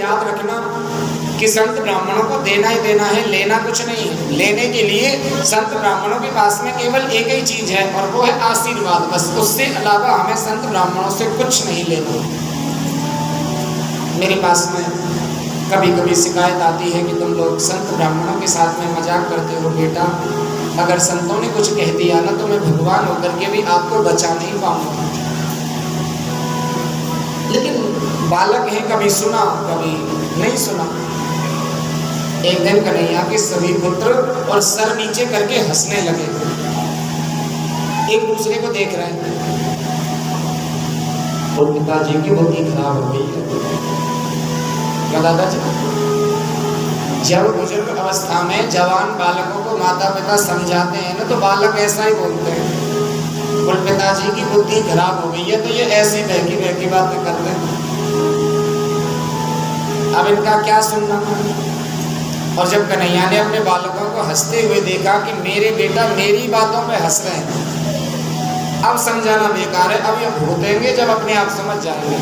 याद रखना कि संत ब्राह्मणों को देना ही देना है, लेना कुछ नहीं है। लेने के लिए संत ब्राह्मणों के पास में केवल एक ही चीज है और वो है आशीर्वाद, बस। उससे अलावा हमें संत ब्राह्मणों से कुछ नहीं लेना। मेरे पास में कभी कभी शिकायत आती है कि तुम लोग संत ब्राह्मणों के साथ में मजाक करते हो। बेटा, अगर संतों ने कुछ कह दिया ना तो मैं भगवान होकर के भी आपको बचा नहीं पाऊंगा। लेकिन बालक हैं, कभी सुना कभी नहीं सुना। एक दिन कन्हैया के सभी पुत्र और सर नीचे करके हंसने लगे, एक दूसरे को देख रहे हैं। और पिताजी की बुद्धि खराब हो गई है। क्या दादाजी? जब बुजुर्ग अवस्था में जवान बालकों को माता पिता समझाते हैं ना तो बालक ऐसा ही बोलते हैं, और पिताजी की बुद्धि खराब हो गई है तो ये ऐसी बहकी बहकी बातें करते हैं। अब इनका क्या सुनना। और जब कन्हैया ने अपने बालकों को हंसते हुए देखा कि मेरे बेटा मेरी बातों पे हंस रहे हैं, अब समझाना बेकार है, अब ये भूतेंगे जब अपने आप समझ जाएंगे।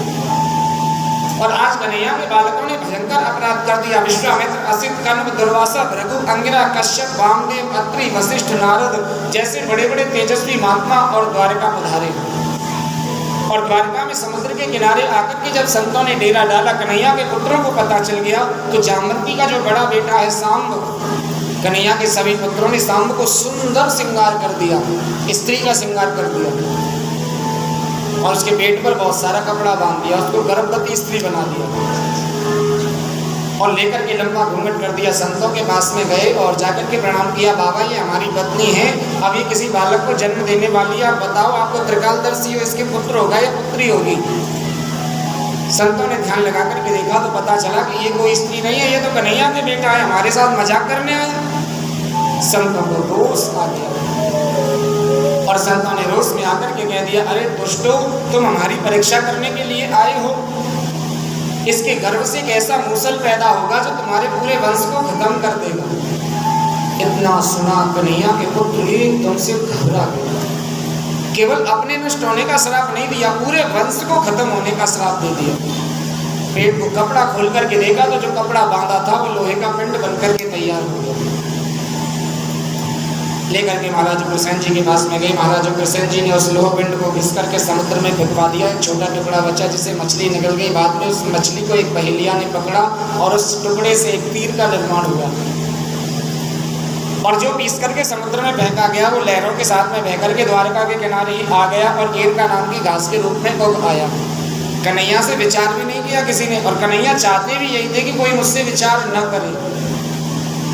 और आज कन्हैया के बालकों ने भयंकर अपराध कर दिया। विश्वामित्र, असित, कण्व, दुर्वासा, भृगु, अंगिरा, कश्यप, वामदेव, अत्रि, वशिष्ठ, नारद जैसे बड़े बड़े तेजस्वी महात्मा और द्वारका पधारे। और द्वारका में समुद्र के किनारे आकर के जब संतों ने डेरा डाला, कन्हैया के पुत्रों को पता चल गया तो जामवंती का जो बड़ा बेटा है सांब, कन्हैया के सभी पुत्रों ने सांब को सुंदर श्रृंगार कर दिया, स्त्री का श्रृंगार कर दिया और उसके पेट पर बहुत सारा कपड़ा बांध दिया, उसको गर्भवती स्त्री बना दिया और लेकर के लंबा घूंघट कर दिया। संतों के पास में गए और जाकर के प्रणाम किया, बाबा ये हमारी पत्नी है, अब ये किसी बालक को जन्म देने वाली है, आप बताओ आपको त्रिकालदर्शी हो, इसके पुत्र होगा या पुत्री होगी? संतों ने ध्यान लगा करके देखा तो पता चला कि ये कोई स्त्री नहीं है, ये तो कन्हैया के बेटा है, हमारे साथ मजाक करने आया। संतों को रोष आ गया और संतों ने रोष में आकर के कह दिया, अरे दुष्टो, तुम हमारी परीक्षा करने के लिए आए हो। इसके गर्भ से एक ऐसा मूसल पैदा होगा जो तुम्हारे पूरे वंश को खत्म कर देगा। इतना सुना कन्हैया के पुत्र एकदम से घबरा गए। केवल अपने नष्ट होने का श्राप नहीं दिया, पूरे वंश को खत्म होने का श्राप दे दिया। पेट को कपड़ा खोल करके देखा तो जो कपड़ा बांधा था वो लोहे का पिंड बनकर के तैयार हो गया। लेकर के महाराज उग्रसेन जी के पास में गई। महाराज उग्रसेन जी ने उस लोह पिंड को घिस करके समुद्र में फेंकवा दिया। एक छोटा टुकड़ा बचा जिसे मछली निकल गई। बाद में उस मछली को एक पहेलिया ने पकड़ा और उस टुकड़े से एक तीर का निर्माण हुआ और जो पीस करके समुद्र में फेंका गया वो लहरों के साथ में बह करके द्वारका के किनारे ही आ गया और एर का नाम की घास के रूप में उग आया। कन्हैया से विचार भी नहीं किया किसी ने, और कन्हैया चाहते भी यही थे कि कोई मुझसे विचार न करे,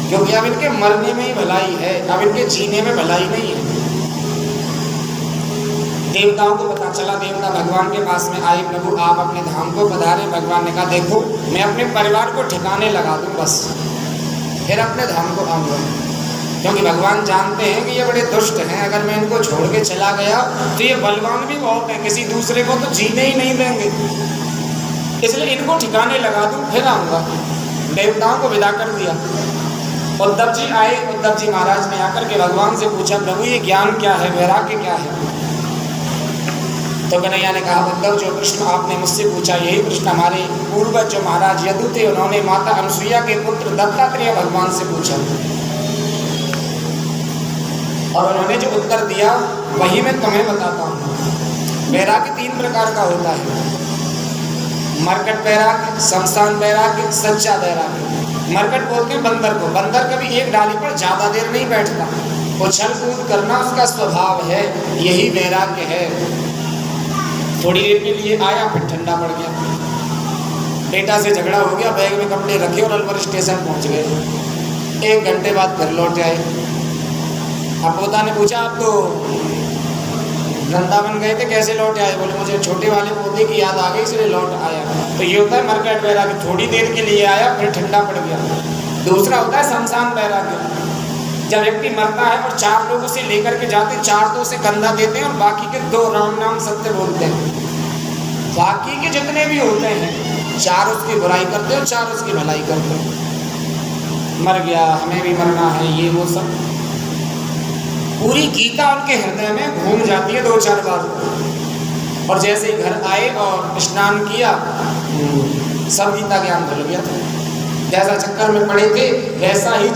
क्योंकि अब इनके मरने में ही भलाई है, अब इनके जीने में भलाई नहीं है। देवताओं को पता चला, देवता भगवान के पास में आए, प्रभु आप अपने धाम को पधारे। भगवान ने कहा देखो मैं अपने परिवार को ठिकाने लगा दूं, बस फिर अपने धाम को आऊँगा, क्योंकि भगवान जानते हैं कि ये बड़े दुष्ट हैं। अगर मैं इनको छोड़ के चला गया तो ये बलवान भी बहुत है, किसी दूसरे को तो जीने ही नहीं देंगे, इसलिए इनको ठिकाने लगा दूं फिर आऊँगा। देवताओं को विदा कर दिया। उद्धव जी आए। उद्धव जी महाराज ने आकर के भगवान से पूछा, प्रभु ये ज्ञान क्या है, वैराग्य क्या है? तो कन्हैया ने कहा, उद्धव जो प्रश्न आपने मुझसे पूछा यही प्रश्न हमारे पूर्वज जो महाराज यदु थे उन्होंने माता अनुसुईया के पुत्र दत्तात्रेय भगवान से पूछा और उन्होंने जो उत्तर दिया वही मैं तुम्हें बताता हूँ। वैराग्य 3 प्रकार का होता है, मरकट वैराग्य, शमशान वैराग्य, सच्चा वैराग्य। मरकट बोलते हैं बंदर को। बंदर कभी एक डाली पर ज्यादा देर नहीं बैठता, उछल कूद करना उसका स्वभाव है, यही वैराग्य है। थोड़ी देर के लिए आया फिर ठंडा पड़ गया, बेटा से झगड़ा हो गया, बैग में कपड़े रखे और अलवर स्टेशन पहुंच गए। 1 घंटे बाद फिर लौट आए। अब पोता ने पूछा आप तो वृंदावन गए थे, कैसे लौट आए? बोले मुझे छोटे वाले पोते की याद आ गई इसलिए लौट आया। तो ये होता है मरकट वैराग्य, थोड़ी देर के लिए आया फिर ठंडा पड़ गया। दूसरा होता है शमशान वैराग्य, जब व्यक्ति मरता है और 4 लोग उसे लेकर के जाते, 4 तो उसे कंधा देते हैं और बाकी के 2 राम नाम सत्य बोलते हैं। बाकी के जितने भी होते हैं 4 उसकी बुराई करते हैं और 4 उसकी भलाई करते हैं। मर गया, हमें भी मरना है, ये वो सब पूरी गीता उनके हृदय में घूम जाती है 2-4 बार। और जैसे ही घर आए और स्नान किया सब गीता ज्ञान भूल गया। जैसा चक्कर में पड़े थे वैसा ही